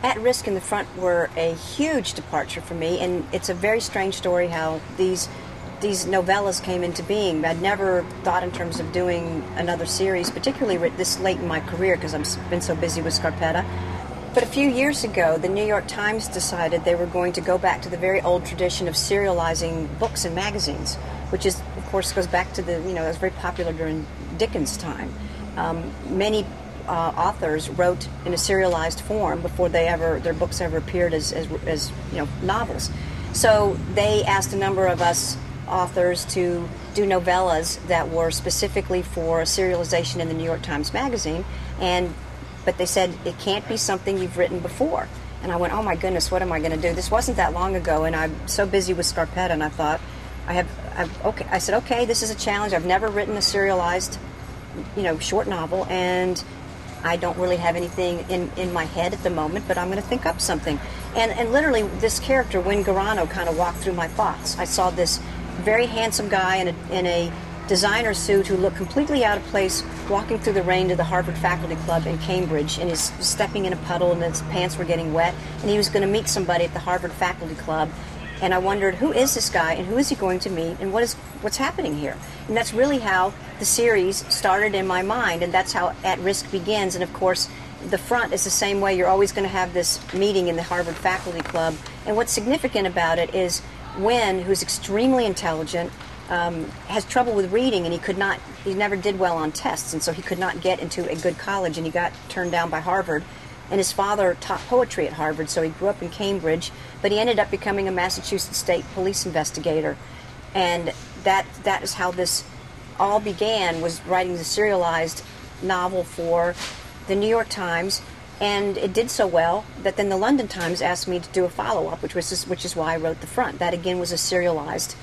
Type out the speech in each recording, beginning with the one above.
At Risk and The Front were a huge departure for me, and it's a very strange story how these novellas came into being. I'd never thought in terms of doing another series, particularly this late in my career because I've been so busy with Scarpetta. But a few years ago, the New York Times decided they were going to go back to the very old tradition of serializing books and magazines, which is, of course, goes back to that was very popular during Dickens' time. Many authors wrote in a serialized form before their books ever appeared as novels. So they asked a number of us authors to do novellas that were specifically for serialization in the New York Times Magazine, but they said it can't be something you've written before. And I went, oh my goodness, what am I going to do? This wasn't that long ago, and I'm so busy with Scarpetta, and I thought, okay. I said, okay, this is a challenge. I've never written a serialized, short novel, and I don't really have anything in my head at the moment, but I'm going to think up something. And literally, this character, Win Garano, kind of walked through my thoughts. I saw this very handsome guy in a designer suit who looked completely out of place walking through the rain to the Harvard Faculty Club in Cambridge, and he's stepping in a puddle and his pants were getting wet, and he was going to meet somebody at the Harvard Faculty Club. And I wondered, who is this guy, and who is he going to meet, and what's happening here? And that's really how the series started in my mind, and that's how At Risk begins. And of course, The Front is the same way. You're always going to have this meeting in the Harvard Faculty Club. And what's significant about it is Wynn, who's extremely intelligent, has trouble with reading, and he never did well on tests, and so he could not get into a good college, and he got turned down by Harvard. And his father taught poetry at Harvard, so he grew up in Cambridge, but he ended up becoming a Massachusetts State police investigator. And that is how this all began, was writing the serialized novel for the New York Times, and it did so well that then the London Times asked me to do a follow-up, which is why I wrote The Front. That, again, was a serialized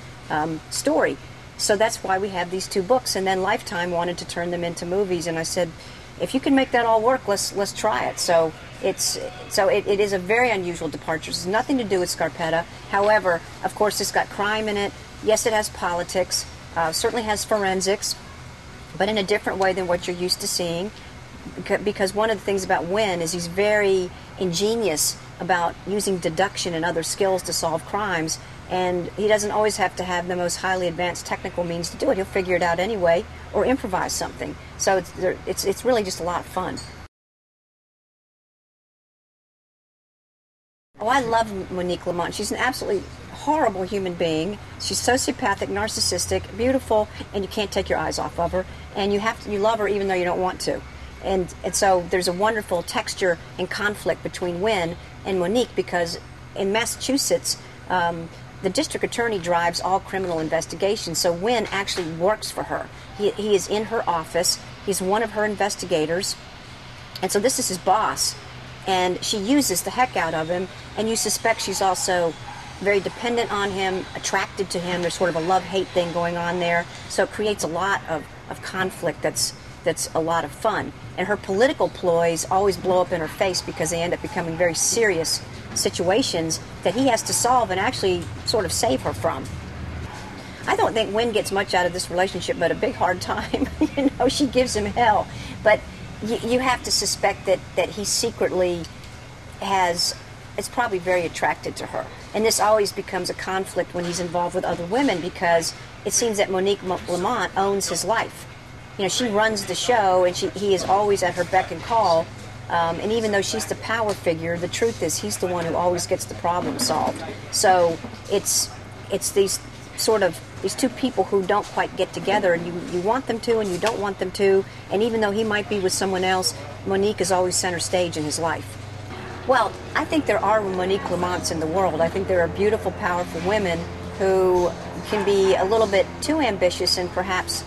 story. So that's why we have these two books, and then Lifetime wanted to turn them into movies, and I said, if you can make that all work, let's try it. So it is a very unusual departure. It has nothing to do with Scarpetta. However, of course, it's got crime in it. Yes, it has politics. Certainly has forensics, but in a different way than what you're used to seeing. Because one of the things about Wynn is he's very ingenious about using deduction and other skills to solve crimes, and he doesn't always have to have the most highly advanced technical means to do it. He'll figure it out anyway or improvise something. So it's really just a lot of fun. Oh, I love Monique Lamont. She's an absolutely horrible human being. She's sociopathic, narcissistic, beautiful, and you can't take your eyes off of her. And you love her even though you don't want to. And so there's a wonderful texture and conflict between Wynn and Monique, because in Massachusetts, the district attorney drives all criminal investigations, so Wynn actually works for her. He is in her office. He's one of her investigators, and so this is his boss, and she uses the heck out of him, and you suspect she's also very dependent on him, attracted to him. There's sort of a love-hate thing going on there, so it creates a lot of conflict that's a lot of fun. And her political ploys always blow up in her face because they end up becoming very serious situations that he has to solve and actually sort of save her from. I don't think Wynn gets much out of this relationship, but a big hard time. She gives him hell. But you have to suspect that he secretly is probably very attracted to her. And this always becomes a conflict when he's involved with other women, because it seems that Monique Lamont owns his life. She runs the show, and he is always at her beck and call. And even though she's the power figure, the truth is he's the one who always gets the problem solved. So it's these two people who don't quite get together, and you want them to and you don't want them to. And even though he might be with someone else, Monique is always center stage in his life. Well, I think there are Monique Lamonts in the world. I think there are beautiful, powerful women who can be a little bit too ambitious and perhaps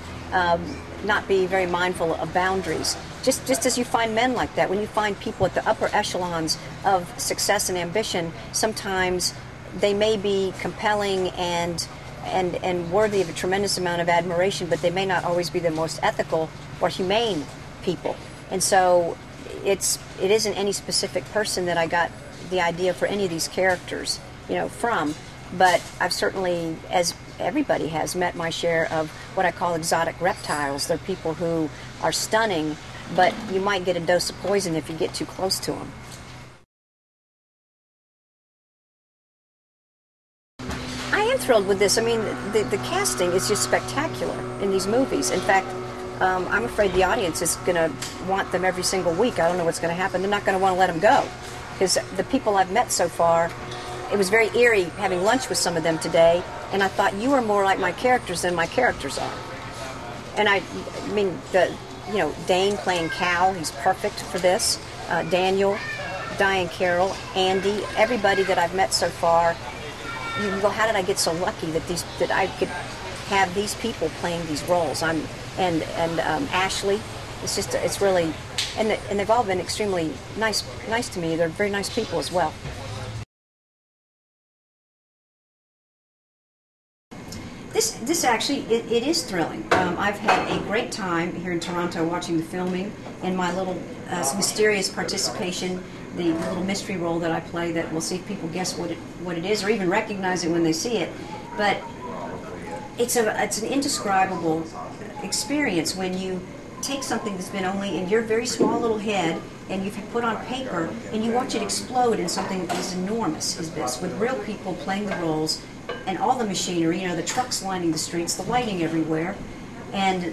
not be very mindful of boundaries. Just as you find men like that, when you find people at the upper echelons of success and ambition, sometimes they may be compelling and worthy of a tremendous amount of admiration, but they may not always be the most ethical or humane people. And so it isn't any specific person that I got the idea for any of these characters, from. But I've certainly, as everybody has, met my share of what I call exotic reptiles. They're people who are stunning, but you might get a dose of poison if you get too close to them. am thrilled with this. I mean, the casting is just spectacular in these movies. In fact, I'm afraid the audience is going to want them every single week. I don't know what's going to happen. They're not going to want to let them go. Because the people I've met so far, it was very eerie having lunch with some of them today, and I thought, you are more like my characters than my characters are. And I mean, Dane playing Cal, he's perfect for this. Daniel, Diane Carroll, Andy, everybody that I've met so far, you go, how did I get so lucky that I could have these people playing these roles? And Ashley, it's really, and they've all been extremely nice to me. They're very nice people as well. This actually, it is thrilling. I've had a great time here in Toronto watching the filming, and my little mysterious participation, the little mystery role that I play, that we'll see if people guess what it is or even recognize it when they see it. But it's an indescribable experience when you take something that's been only in your very small little head and you've put on paper and you watch it explode in something as enormous as this, with real people playing the roles and all the machinery, the trucks lining the streets, the lighting everywhere, and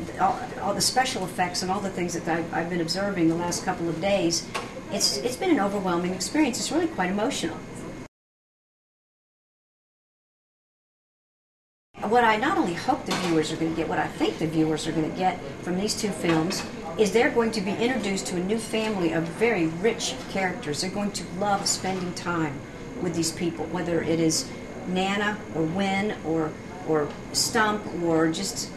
all the special effects and all the things that I've been observing the last couple of days. It's been an overwhelming experience. It's really quite emotional. What I not only hope the viewers are going to get, what I think the viewers are going to get from these two films is they're going to be introduced to a new family of very rich characters. They're going to love spending time with these people, whether it is Nana or Wynn or Stump or just,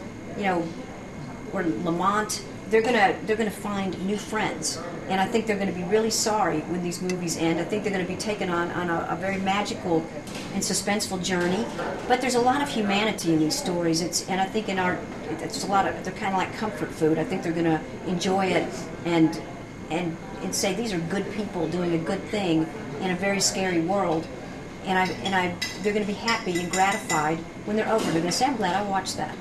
or Lamont. They're gonna find new friends, and I think they're going to be really sorry when these movies end. I think they're going to be taken on a very magical and suspenseful journey. But there's a lot of humanity in these stories. And I think there's a lot of, they're kind of like comfort food. I think they're going to enjoy it and say these are good people doing a good thing in a very scary world. And they're going to be happy and gratified when they're over. They're going to say, I'm glad I watched that.